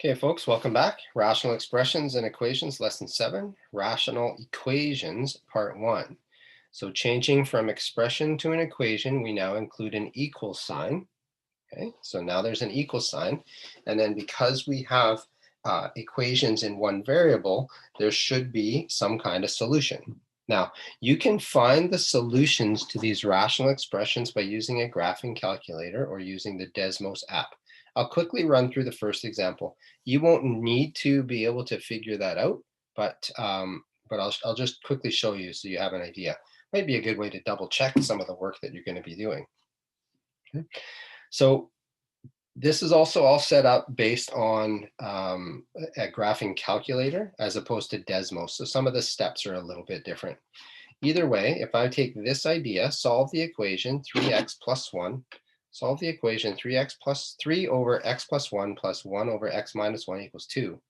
Okay, folks, welcome back. Rational expressions and equations, lesson 7, rational equations, part 1. So changing from expression to an equation, we now include an equal sign. Okay, so now there's an equal sign. And then because we have equations in one variable, there should be some kind of solution. Now, you can find the solutions to these rational expressions by using a graphing calculator or using the Desmos app. I'll quickly run through the first example. You won't need to be able to figure that out, but I'll just quickly show you so you have an idea. Might be a good way to double check some of the work that you're going to be doing. Okay. So this is also all set up based on a graphing calculator as opposed to Desmos. So some of the steps are a little bit different. Either way, if I take this idea, solve the equation 3x plus 1, solve the equation 3x plus 3 over x plus 1 plus 1 over x minus 1 equals 2.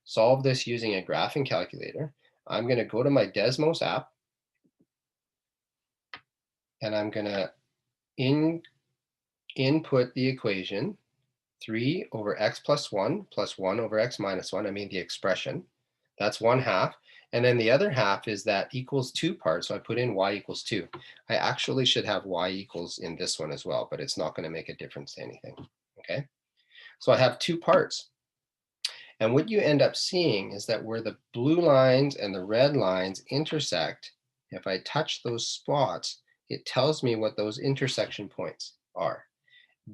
Solve this using a graphing calculator. I'm going to go to my Desmos app and I'm going to input the equation 3 over x plus 1 over x minus 1, I mean the expression. That's 1/2. And then the other half is that equals 2 part. So I put in y equals 2. I actually should have y equals in this one as well, but it's not going to make a difference to anything. Okay. So I have 2 parts. And what you end up seeing is that where the blue lines and the red lines intersect, if I touch those spots, it tells me what those intersection points are.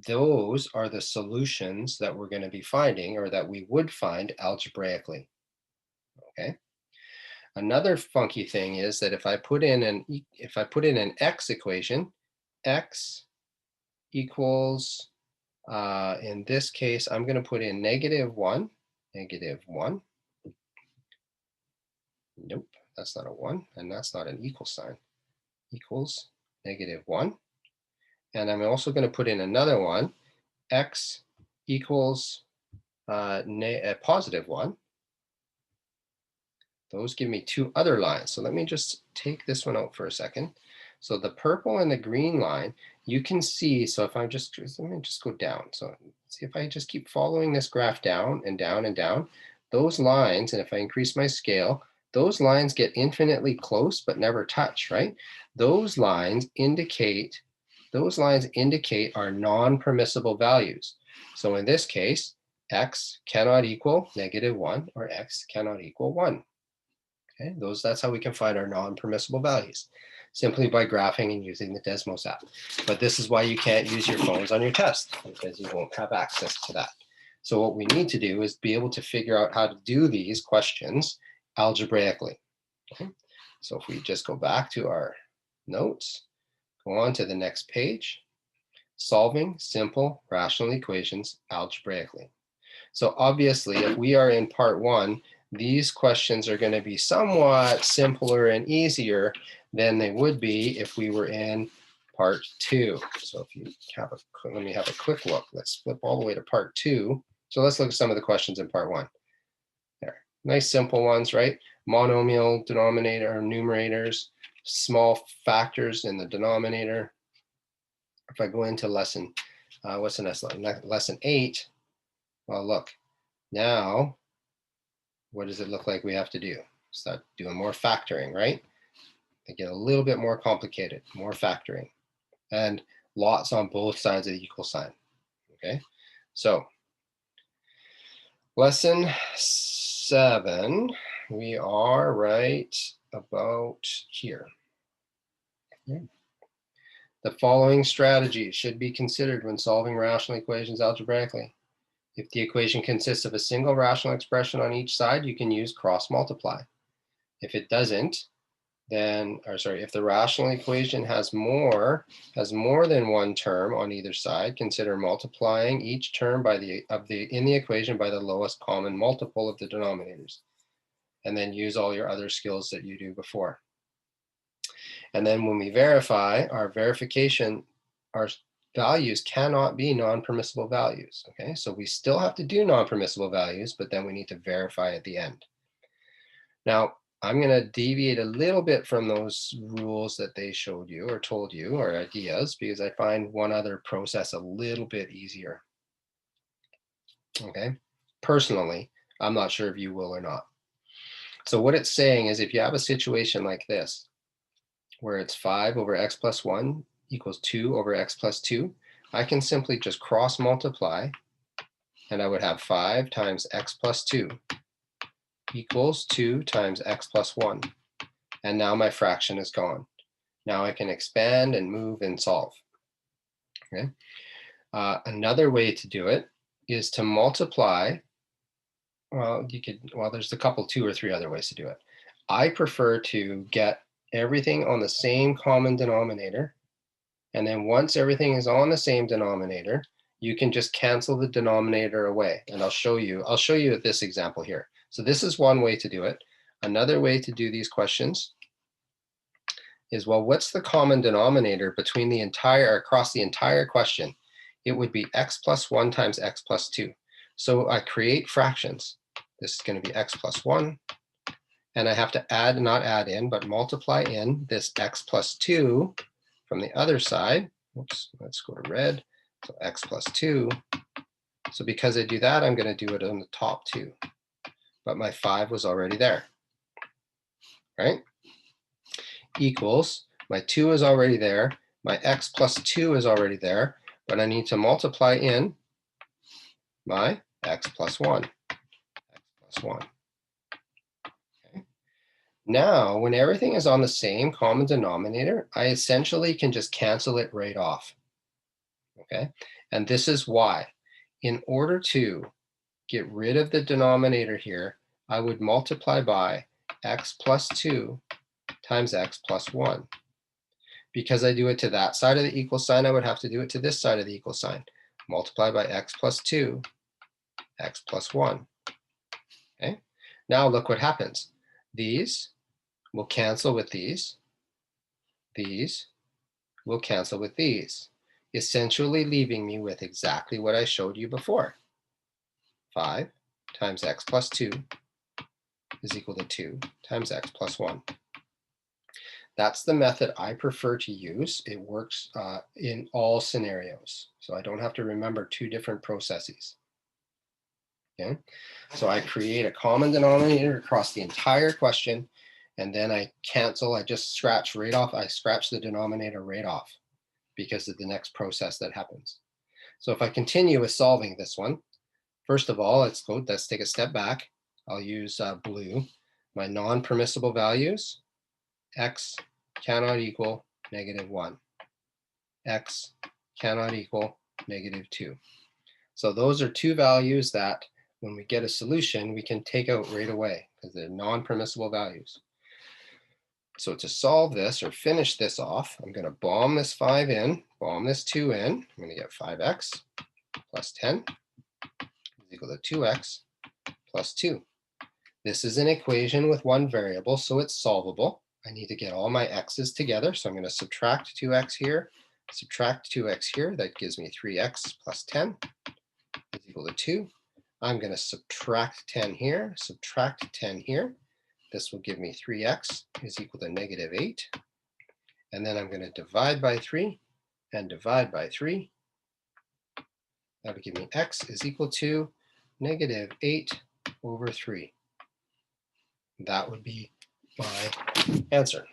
Those are the solutions that we're going to be finding, or that we would find algebraically. Okay. Another funky thing is that if I put in an x equation, x equals, in this case, I'm going to put in -1, -1. Nope, that's not a 1, and that's not an equal sign. Equals -1. And I'm also going to put in another one, x equals a +1. Those give me 2 other lines. So let me just take this one out for a second. So the purple and the green line, you can see, so if I let me just go down. So see if I just keep following this graph down and down and down, those lines, and if I increase my scale, those lines get infinitely close but never touch, right? Those lines indicate our non-permissible values. So in this case, x cannot equal -1 or x cannot equal 1. Okay, that's how we can find our non-permissible values, simply by graphing and using the Desmos app. But this is why you can't use your phones on your test, because you won't have access to that. So what we need to do is be able to figure out how to do these questions algebraically. Okay? So if we just go back to our notes, go on to the next page, solving simple rational equations algebraically. So obviously, if we are in part 1, these questions are going to be somewhat simpler and easier than they would be if we were in part 2. So if you let me have a quick look. Let's flip all the way to part 2. So let's look at some of the questions in part 1. There, nice simple ones, right? Monomial denominator or numerators, small factors in the denominator. If I go into lesson, what's the next line? Lesson 8. Well, look, now what does it look like we have to do? Start doing more factoring, right? They get a little bit more complicated, more factoring, and lots on both sides of the equal sign. Okay, so lesson 7, we are right about here. Okay. The following strategies should be considered when solving rational equations algebraically. If the equation consists of a single rational expression on each side, you can use cross multiply. If it doesn't, if the rational equation has more than one term on either side, consider multiplying each term in the equation by the lowest common multiple of the denominators, and then use all your other skills that you do before. And then when we verify, our values cannot be non-permissible values. Okay, so we still have to do non-permissible values, but then we need to verify at the end. Now, I'm going to deviate a little bit from those rules that they showed you or told you or ideas, because I find one other process a little bit easier. Okay, Personally, I'm not sure if you will or not. So what it's saying is if you have a situation like this, where it's 5 over x plus 1 equals 2 over x plus 2, I can simply just cross multiply, and I would have 5 times x plus 2 equals 2 times x plus 1. And now my fraction is gone. Now I can expand and move and solve. Okay. Another way to do it is to multiply. Well, there's a couple, 2 or 3 other ways to do it. I prefer to get everything on the same common denominator. And then once everything is on the same denominator, you can just cancel the denominator away. And I'll show you this example here. So this is one way to do it. Another way to do these questions is, well, what's the common denominator between across the entire question? It would be x plus 1 times x plus 2. So I create fractions. This is going to be x plus 1. And I have to not add in, but multiply in this x plus 2 from the other side. Oops, let's go to red. So x plus 2. So because I do that, I'm going to do it on the top too. But my 5 was already there, right? Equals, my 2 is already there. My x plus 2 is already there. But I need to multiply in my x plus 1. X plus 1. Okay. Now, when everything is on the same common denominator, I essentially can just cancel it right off. Okay, and this is why. In order to get rid of the denominator here, I would multiply by x plus 2 times x plus 1. Because I do it to that side of the equal sign, I would have to do it to this side of the equal sign. Multiply by x plus 2, x plus 1. Okay, now look what happens. These will cancel with these. These will cancel with these, essentially leaving me with exactly what I showed you before. 5 times x plus 2 is equal to 2 times x plus 1. That's the method I prefer to use. It works in all scenarios, so I don't have to remember 2 different processes. Okay, so I create a common denominator across the entire question, and then I just scratch right off. I scratch the denominator right off because of the next process that happens. So if I continue with solving this one, first of all, let's take a step back. I'll use blue. My non-permissible values, x cannot equal -1. X cannot equal -2. So those are 2 values that when we get a solution, we can take out right away because they're non-permissible values. So to solve this or finish this off, I'm going to bomb this 5 in, bomb this 2 in. I'm going to get 5x plus 10 is equal to 2x plus 2. This is an equation with 1 variable, so it's solvable. I need to get all my x's together, so I'm going to subtract 2x here, subtract 2x here. That gives me 3x plus 10 is equal to 2. I'm going to subtract 10 here, subtract 10 here. This will give me 3x is equal to -8. And then I'm going to divide by 3 and divide by 3. That would give me x is equal to -8 over 3. That would be my answer.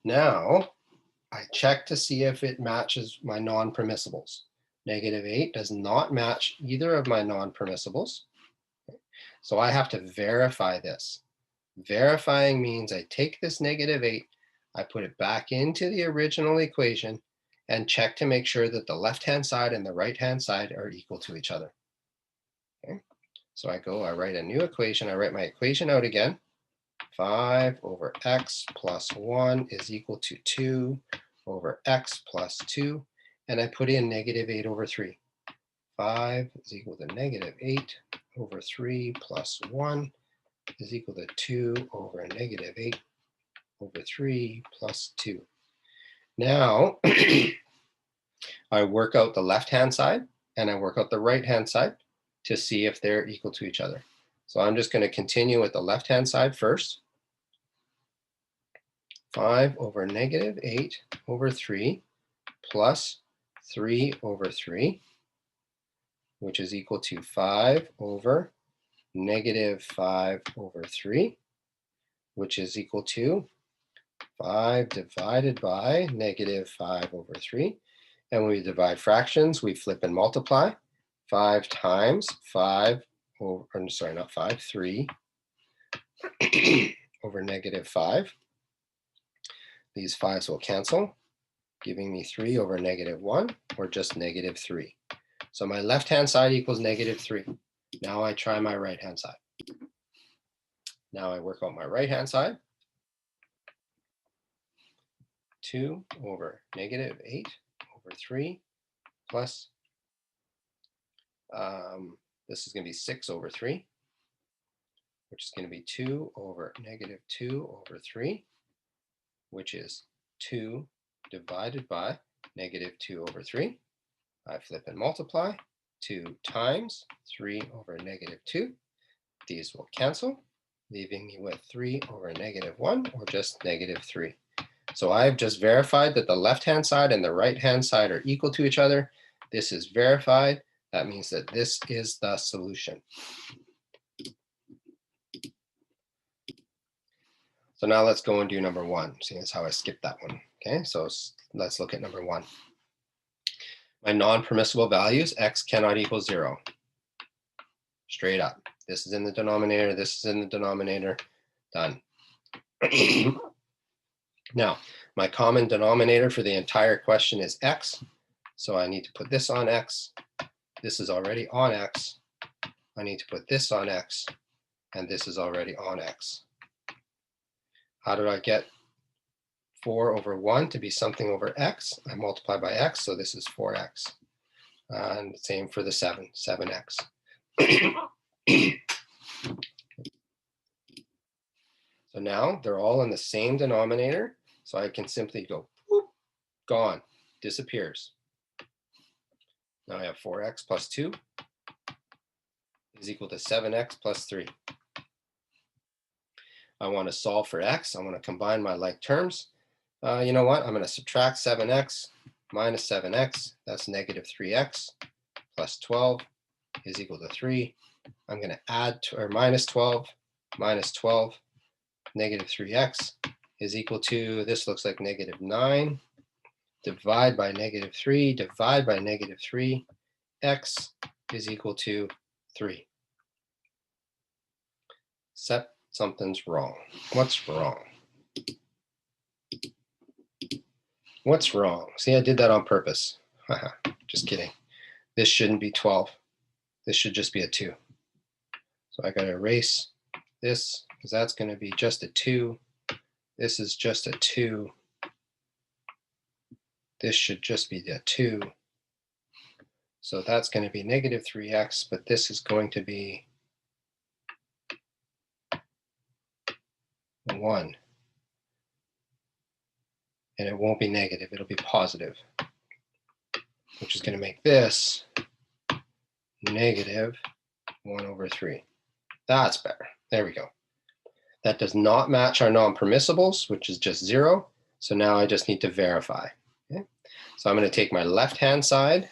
Now, I check to see if it matches my non-permissibles. -8 does not match either of my non-permissibles. So I have to verify this. Verifying means I take this -8, I put it back into the original equation, and check to make sure that the left-hand side and the right-hand side are equal to each other. Okay. So I write a new equation. I write my equation out again. 5 over x plus 1 is equal to 2 over x plus 2. And I put in -8 over 3. 5 is equal to -8 over 3 plus 1 is equal to 2 over -8 over 3 plus 2. Now, I work out the left-hand side and I work out the right-hand side to see if they're equal to each other. So I'm just going to continue with the left-hand side first. 5 over -8 over 3 plus 3 over 3 which is equal to 5 over negative 5 over 3, which is equal to 5 divided by negative 5 over 3. And when we divide fractions, we flip and multiply. 5 times 5 over, sorry, not 5, 3 over negative 5. These 5s will cancel, giving me 3 over negative 1, or just negative 3. So my left-hand side equals negative 3. Now I try my right-hand side. Now I work out my right-hand side. 2 over negative 8 over 3 plus, this is going to be 6 over 3, which is going to be 2 over negative 2 over 3, which is 2 divided by negative 2 over 3. I flip and multiply. 2 times 3 over negative 2. These will cancel, leaving me with 3 over negative 1, or just negative 3. So I've just verified that the left-hand side and the right-hand side are equal to each other. This is verified. That means that this is the solution. So now let's go and do number 1. See, that's how I skipped that one. Okay, so let's look at number 1. My non-permissible values, x cannot equal 0. Straight up. This is in the denominator, this is in the denominator. Done. Now, my common denominator for the entire question is x. So I need to put this on x. This is already on x. I need to put this on x. And this is already on x. How do I get 4 over 1 to be something over x? I multiply by x, so this is 4x. And same for the 7x. So now they're all in the same denominator, so I can simply go, whoop, gone, disappears. Now I have 4x plus 2 is equal to 7x plus 3. I want to solve for x. I want to combine my like terms. You know what? I'm going to subtract 7x minus 7x. That's negative 3x plus 12 is equal to 3. I'm going to add or minus 12 minus 12. Negative 3x is equal to, this looks like negative 9. Divide by negative 3, divide by negative 3. X is equal to 3. Except something's wrong. What's wrong? What's wrong? See, I did that on purpose. Just kidding. This shouldn't be 12. This should just be a 2. So I got to erase this, because that's going to be just a 2. This is just a 2. This should just be a 2. So that's going to be negative 3x, but this is going to be 1. And it won't be negative, it'll be positive, which is going to make this negative 1 over 3. That's better. There we go. That does not match our non-permissibles, which is just 0. So now I just need to verify. Okay? So I'm going to take my left-hand side.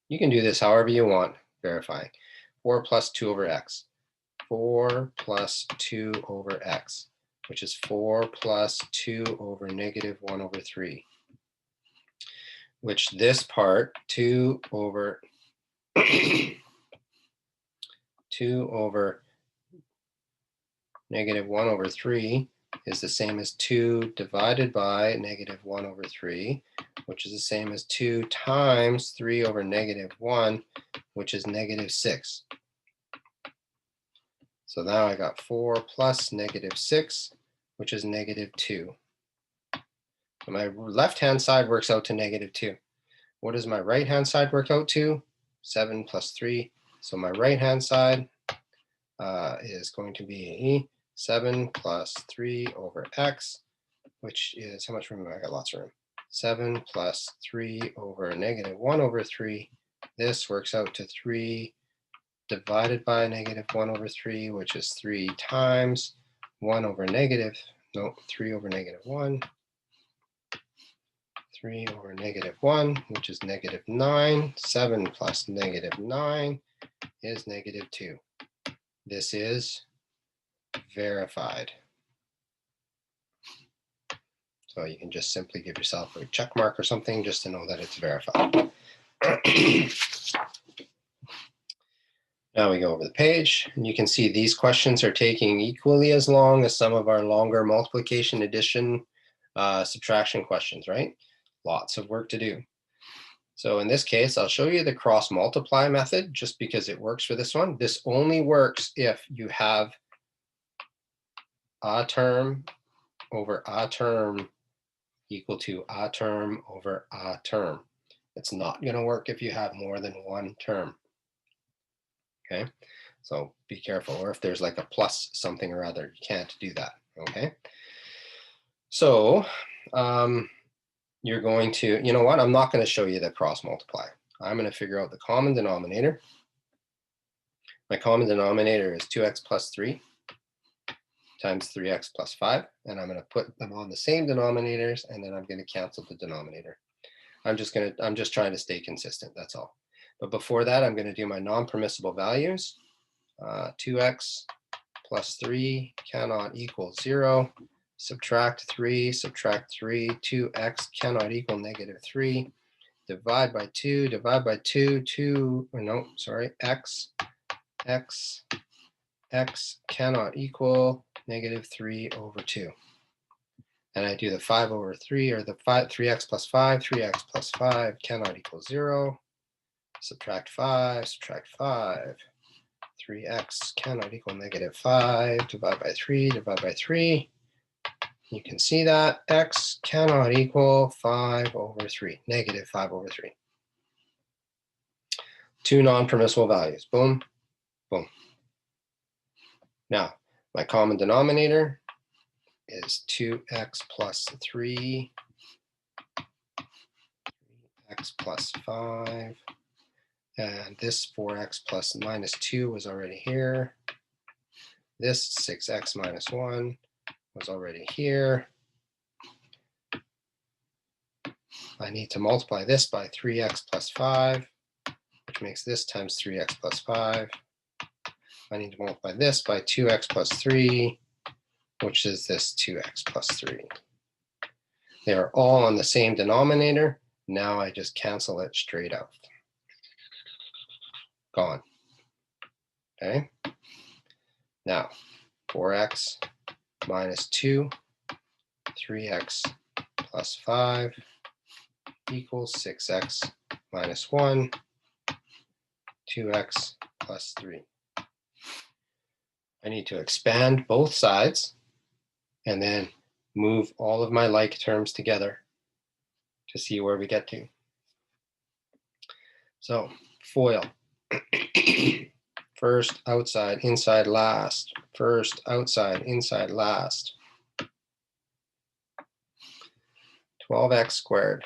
You can do this however you want, verifying. 4 plus 2 over x. 4 plus 2 over x, which is 4 plus 2 over negative 1 over 3. Which this part, 2 over 2 over negative 1 over 3 is the same as 2 divided by negative 1 over 3, which is the same as 2 times 3 over negative 1, which is negative 6. So now I got 4 plus negative 6, which is negative 2. So my left-hand side works out to negative 2. What does my right-hand side work out to? 7 plus 3. So my right-hand side is going to be 7 plus 3 over x, which is, how much room? I got lots of room. 7 plus 3 over negative 1 over 3. This works out to 3 divided by negative 1 over 3, which is 3 times 1 over negative, no, 3 over negative 1. 3 over negative 1, which is negative 9. 7 plus negative 9 is negative 2. This is verified. So you can just simply give yourself a check mark or something just to know that it's verified. Now we go over the page, and you can see these questions are taking equally as long as some of our longer multiplication, addition, subtraction questions, right? Lots of work to do. So in this case, I'll show you the cross multiply method just because it works for this one. This only works if you have a term over a term equal to a term over a term. It's not going to work if you have more than one term. Okay, so be careful. Or if there's like a plus something or other, you can't do that. Okay, so you're going to, you know what? I'm not going to show you the cross multiply. I'm going to figure out the common denominator. My common denominator is 2x plus 3 times 3x plus 5. And I'm going to put them on the same denominators, and then I'm going to cancel the denominator. I'm just trying to stay consistent. That's all. But before that, I'm going to do my non-permissible values. 2x plus 3 cannot equal 0. Subtract 3, 2x cannot equal negative 3. Divide by 2, 2, or no, sorry, x cannot equal negative 3 over 2. And I do the 5 over 3, or the 3x plus 5, 3x plus 5 cannot equal 0. Subtract 5, 3x cannot equal negative 5. Divide by 3. You can see that x cannot equal 5 over 3, negative 5 over 3. Two non-permissible values, boom, boom. Now, my common denominator is 2x plus 3, x plus 5, and this 4x plus minus 2 was already here. This 6x minus 1 was already here. I need to multiply this by 3x plus 5, which makes this times 3x plus 5. I need to multiply this by 2x plus 3, which is this 2x plus 3. They are all on the same denominator. Now I just cancel it straight out. Gone. Okay. Now, 4x minus 2, 3x plus 5 equals 6x minus 1, 2x plus 3. I need to expand both sides and then move all of my like terms together to see where we get to. So, FOIL. First, outside, inside, last. First, outside, inside, last. 12x squared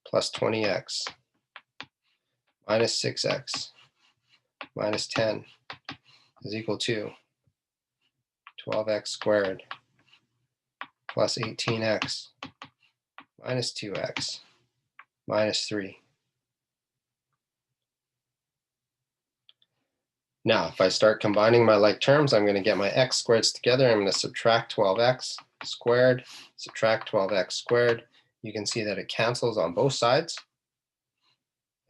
plus 20x minus 6x minus 10 is equal to 12x squared plus 18x minus 2x minus 3. Now, if I start combining my like terms, I'm going to get my x squareds together. I'm going to subtract 12x squared, subtract 12x squared. You can see that it cancels on both sides.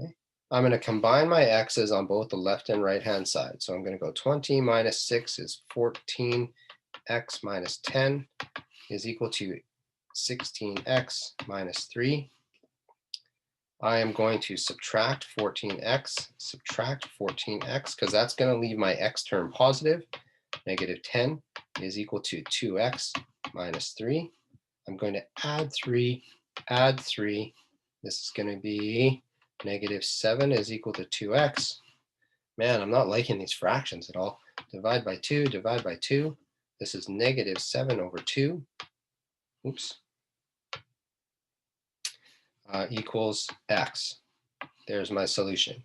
Okay. I'm going to combine my x's on both the left and right hand side. So I'm going to go 20 minus 6 is 14. X minus 10 is equal to 16x minus 3. I am going to subtract 14x, because that's going to leave my x term positive. Negative 10 is equal to 2x minus 3. I'm going to add 3. This is going to be negative 7 is equal to 2x. Man, I'm not liking these fractions at all. Divide by 2. This is negative 7 over 2. Oops. Equals x. There's my solution.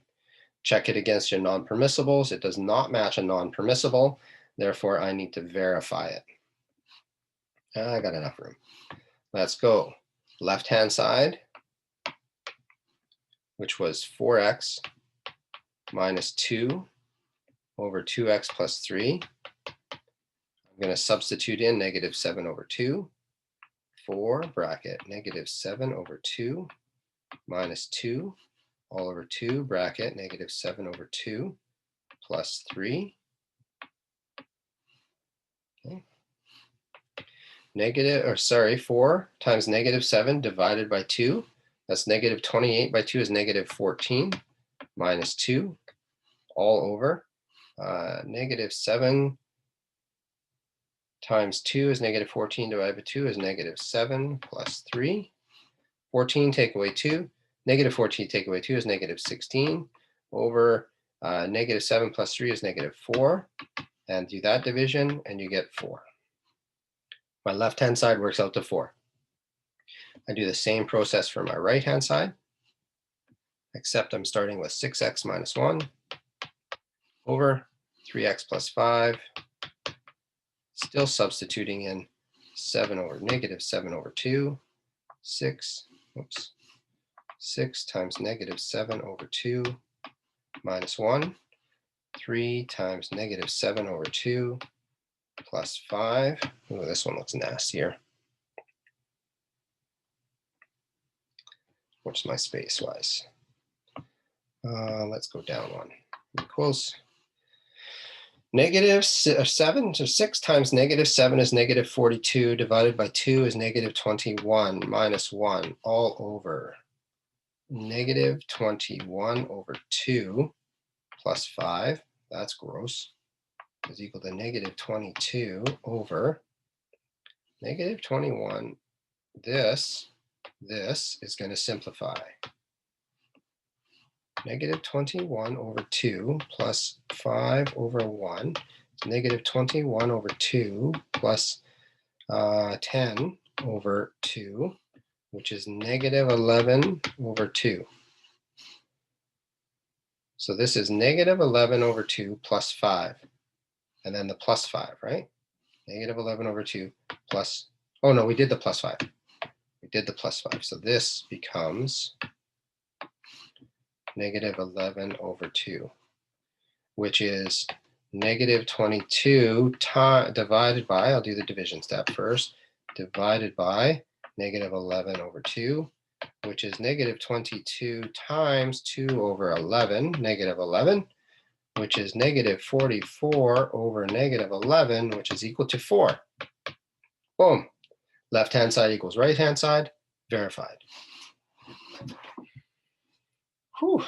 Check it against your non-permissibles. It does not match a non-permissible. Therefore, I need to verify it. I got enough room. Let's go. left-hand side, which was 4x minus 2 over 2x plus 3. I'm going to substitute in negative 7 over 2, 4 bracket negative 7 over 2 minus 2 all over 2 bracket negative 7 over 2 plus 3. Okay. 4 times negative 7 divided by 2. That's negative 28 by 2 is negative 14 minus 2 all over negative 7 times 2 is negative 14 divided by 2 is negative 7 plus 3. 14 take away 2. Negative 14 take away 2 is negative 16 over negative 7 plus 3 is negative 4. And do that division and you get 4. My left-hand side works out to 4. I do the same process for my right-hand side, except I'm starting with 6x minus 1 over 3x plus 5, still substituting in 7 over negative 7 over 2, 6 times negative 7 over 2 minus 1, 3 times negative 7 over 2 plus 5. Oh, this one looks nastier. What's my space-wise? Let's go down one. Equals negative 7, so 6 times negative 7 is negative 42 divided by 2 is negative 21 minus 1 all over negative 21 over 2 plus 5. That's gross. Is equal to negative 22 over negative 21. This is going to simplify. Negative 21 over 2 plus 5 over 1 is negative 21 over 2 plus 10 over 2, which is negative 11 over 2. So this is negative 11 over 2 plus 5. And then the plus 5, right? Negative 11 over 2 plus, oh no, we did the plus 5. We did the plus 5. So this becomes negative 11 over 2, which is negative 22 divided by, I'll do the division step first, divided by negative 11 over 2, which is negative 22 times 2 over 11, negative 11, which is negative 44 over negative 11, which is equal to 4. Boom. Left-hand side equals right-hand side, verified. Whew.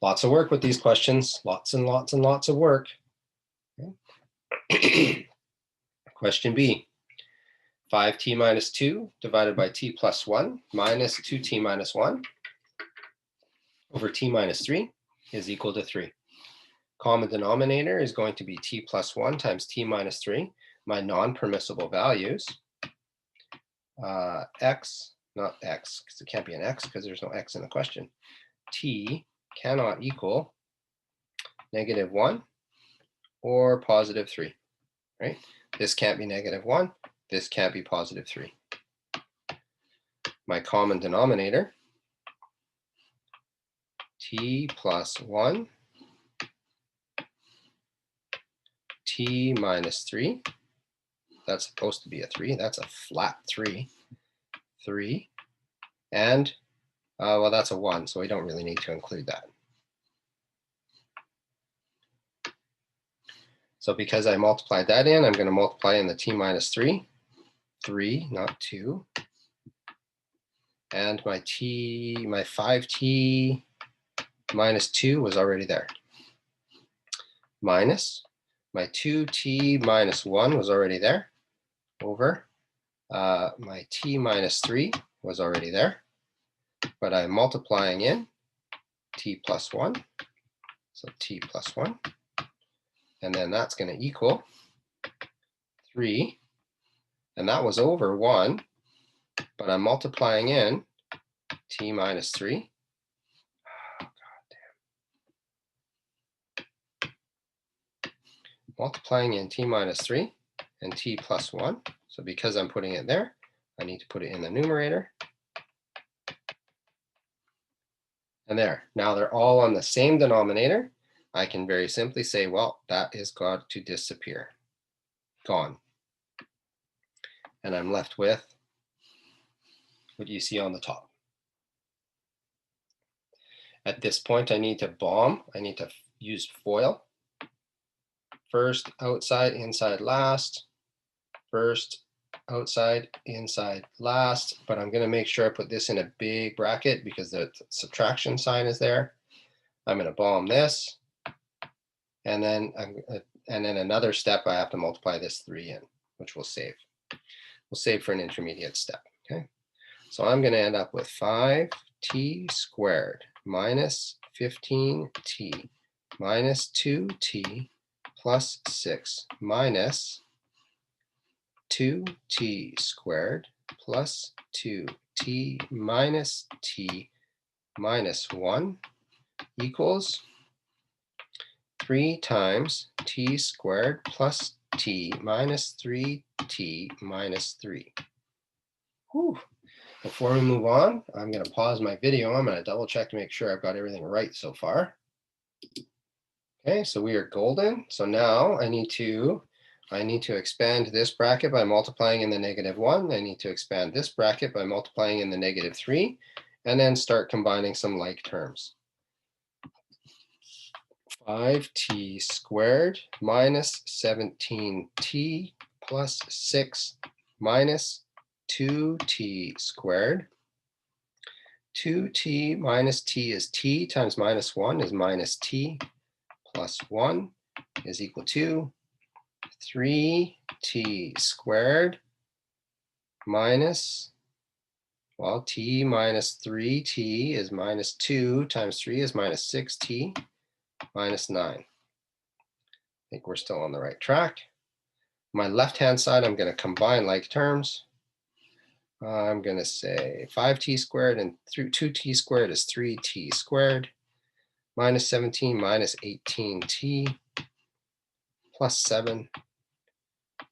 Lots of work with these questions, lots and lots and lots of work. Okay. Question B, 5t minus 2 divided by t plus 1 minus 2t minus 1 over t minus 3 is equal to 3. Common denominator is going to be t plus 1 times t minus 3. My non-permissible values, x, not x, because it can't be an x because there's no x in the question. T cannot equal negative 1 or positive 3, right? This can't be negative 1. This can't be positive 3. My common denominator, t plus 1, t minus 3. That's supposed to be a 3. That's a flat 3. 3. And, well, that's a 1, so we don't really need to include that. So because I multiplied that in, I'm going to multiply in the t minus 3. 3, not 2. And my 5t minus 2 was already there. Minus my 2t minus 1 was already there. Over my t minus 3 was already there. But I'm multiplying in t plus 1. So t plus 1. And then that's going to equal 3. And that was over 1. But I'm multiplying in t minus 3. Oh, God damn. Multiplying in t minus 3 and t plus 1. So because I'm putting it there, I need to put it in the numerator. And there, now they're all on the same denominator. I can very simply say, well, that is got to disappear. Gone. And I'm left with what you see on the top. At this point, I need to bomb. I need to use FOIL. First, outside, inside, last. First, outside, inside, last. But I'm going to make sure I put this in a big bracket because the subtraction sign is there. I'm going to bomb this. And then another step, I have to multiply this 3 in, which we'll save. We'll save for an intermediate step. Okay. So I'm going to end up with 5t squared minus 15t minus 2t plus 6 minus 2t squared plus 2t minus t minus 1 equals 3 times t squared plus t minus 3t minus 3. Whew. Before we move on, I'm going to pause my video. I'm going to double check to make sure I've got everything right so far. Okay, so we are golden. So now I need to expand this bracket by multiplying in the -1. I need to expand this bracket by multiplying in the -3, and then start combining some like terms. 5t squared minus 17t plus 6 minus 2t squared. 2t minus t is t times -1 is minus t plus 1 is equal to 3t squared minus, well, t minus 3t is minus 2 times 3 is minus 6t minus 9. I think we're still on the right track. My left-hand side, I'm going to combine like terms. I'm going to say 5t squared and 2t squared is 3t squared minus 17 minus 18t plus 7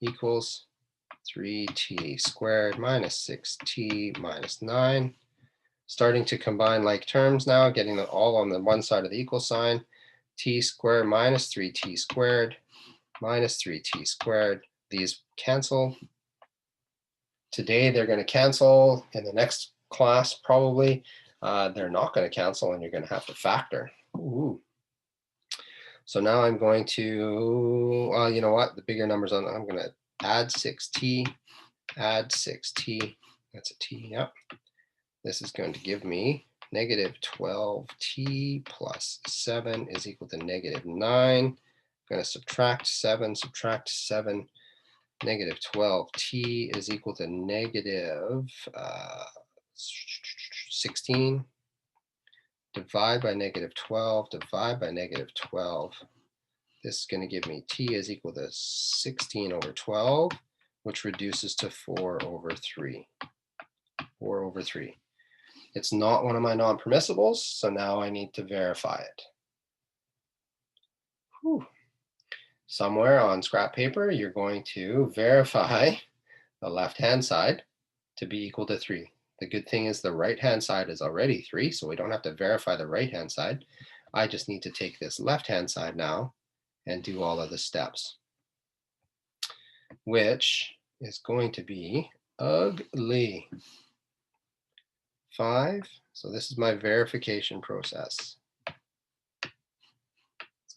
equals 3t squared minus 6t minus 9. Starting to combine like terms now, getting them all on the one side of the equal sign. T squared minus 3t squared minus 3t squared. These cancel. Today they're going to cancel. In the next class, probably they're not going to cancel, and you're going to have to factor. Ooh. So now I'm going to, well, you know what? The bigger numbers on, I'm going to add 6t, add 6t. That's a t, yep. This is going to give me -12t plus 7 is equal to -9. I'm going to subtract 7, -12t is equal to -16. Divide by -12, divide by -12. This is going to give me t is equal to 16 over 12, which reduces to 4 over 3. 4 over 3. It's not one of my non-permissibles, so now I need to verify it. Whew. Somewhere on scrap paper, you're going to verify the left-hand side to be equal to 3. The good thing is the right-hand side is already 3, so we don't have to verify the right-hand side. I just need to take this left-hand side now and do all of the steps, which is going to be ugly. 5. So this is my verification process.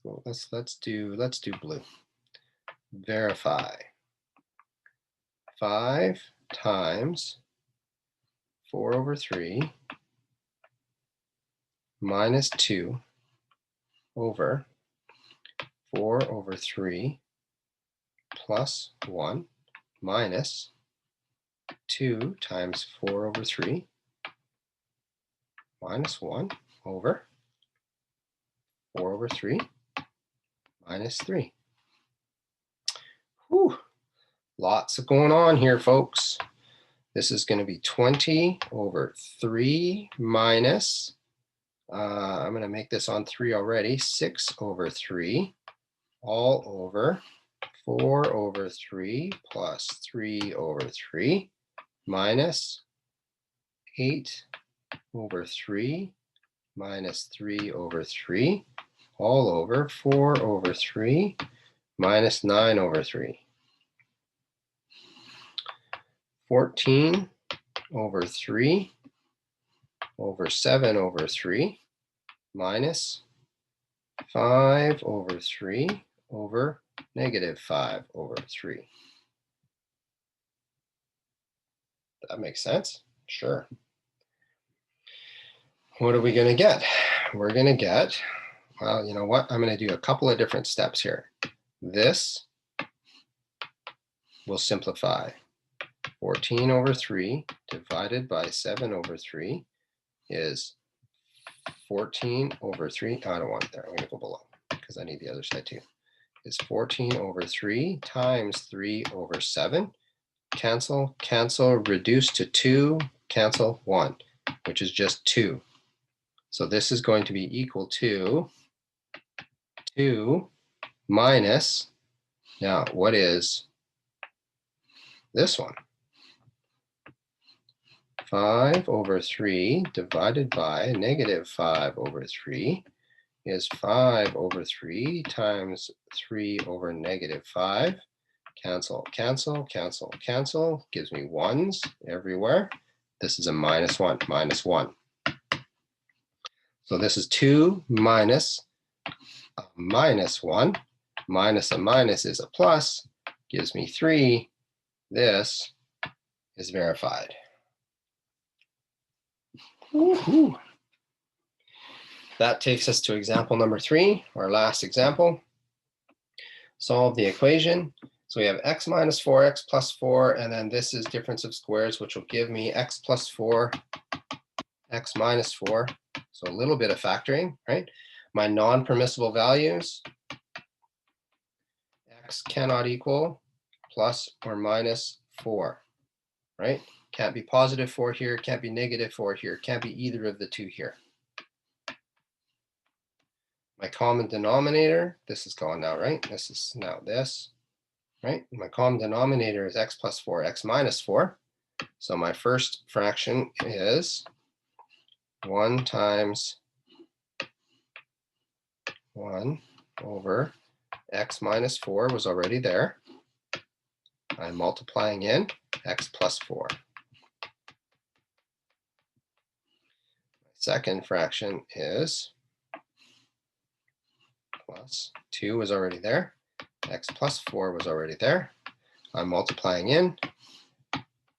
Let's do blue. Verify. 5 times 4 over 3 minus 2 over 4 over 3 plus 1 minus 2 times 4 over 3 minus 1 over 4 over 3 minus 3. Whew. Lots of going on here, folks. This is going to be 20 over 3 minus, I'm going to make this on 3 already, 6 over 3 all over 4 over 3 plus 3 over 3 minus 8 over 3 minus 3 over 3 all over 4 over 3 minus 9 over 3. 14 over 3 over 7 over 3 minus 5 over 3 over negative 5 over 3. That makes sense? Sure. What are we going to get? We're going to get, well, you know what? I'm going to do a couple of different steps here. This will simplify. 14 over 3 divided by 7 over 3 is 14 over 3. I don't want it there. I'm going to go below because I need the other side too. Is 14 over 3 times 3 over 7. Cancel, cancel, reduce to 2, cancel 1, which is just 2. So this is going to be equal to 2 minus, now what is this one? 5 over 3 divided by negative 5 over 3 is 5 over 3 times 3 over negative 5. Cancel, cancel, cancel, cancel. Gives me ones everywhere. This is a minus 1, minus 1. So this is 2 minus a minus 1. Minus a minus is a plus. Gives me 3. This is verified. Woohoo! That takes us to example number 3, our last example. Solve the equation. So we have x minus 4, x plus 4, and then this is difference of squares, which will give me x plus 4, x minus 4. So a little bit of factoring, right? My non-permissible values, x cannot equal plus or minus 4, right? Can't be positive 4 here, can't be negative 4 here, can't be either of the two here. My common denominator, this is gone now, right? This is now this. Right? My common denominator is x plus 4, x minus 4. So my first fraction is 1 times 1 over x minus 4 was already there. I'm multiplying in x plus 4. My second fraction is plus 2 was already there. X plus 4 was already there. I'm multiplying in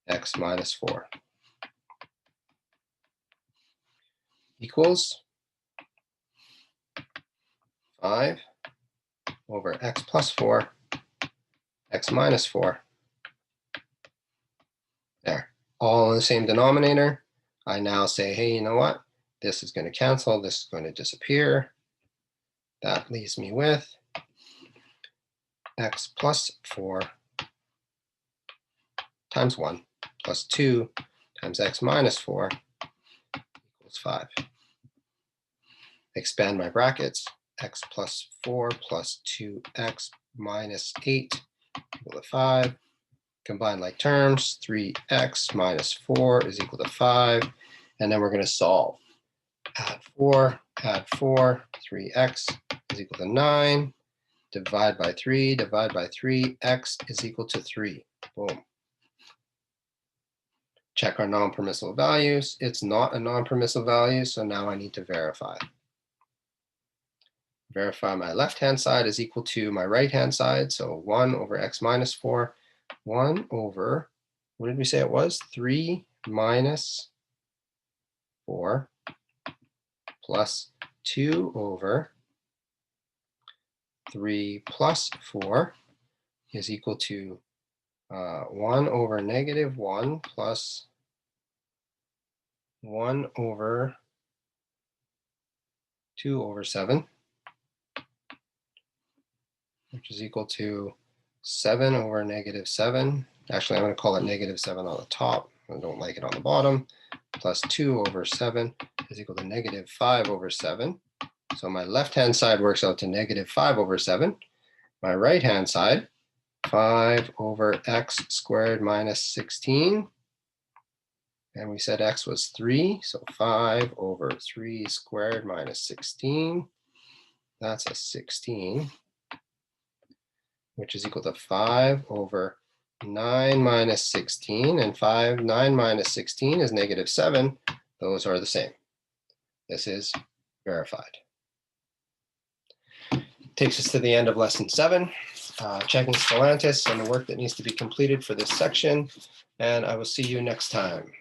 x minus 4 equals 5 over x plus 4, x minus 4. There, all in the same denominator. I now say, hey, you know what? This is going to cancel. This is going to disappear. That leaves me with x plus 4 times 1 plus 2 times x minus 4 equals 5. Expand my brackets. X plus 4 plus 2x minus 8 equal to 5. Combine like terms. 3x minus 4 is equal to 5. And then we're going to solve. Add 4, 3x is equal to 9. Divide by 3, x is equal to 3. Boom. Check our non-permissible values. It's not a non-permissible value, so now I need to verify. Verify my left-hand side is equal to my right-hand side, so 1 over x minus 4. 1 over, what did we say it was? 3 minus 4 plus 2 over 3 plus 4 is equal to 1 over negative 1 plus 1 over 2 over 7, which is equal to 7 over negative 7. Actually, I'm going to call it negative 7 on the top. I don't like it on the bottom. Plus 2 over 7 is equal to negative 5 over 7. So my left-hand side works out to negative 5 over 7. My right-hand side, 5 over x squared minus 16 And we said x was 3, so 5 over 3 squared minus 16. That's a 16, which is equal to 5 over 9 minus 16. And 9 minus 16 is negative 7. Those are the same. This is verified. Takes us to the end of lesson 7, checking Stellantis and the work that needs to be completed for this section. And I will see you next time.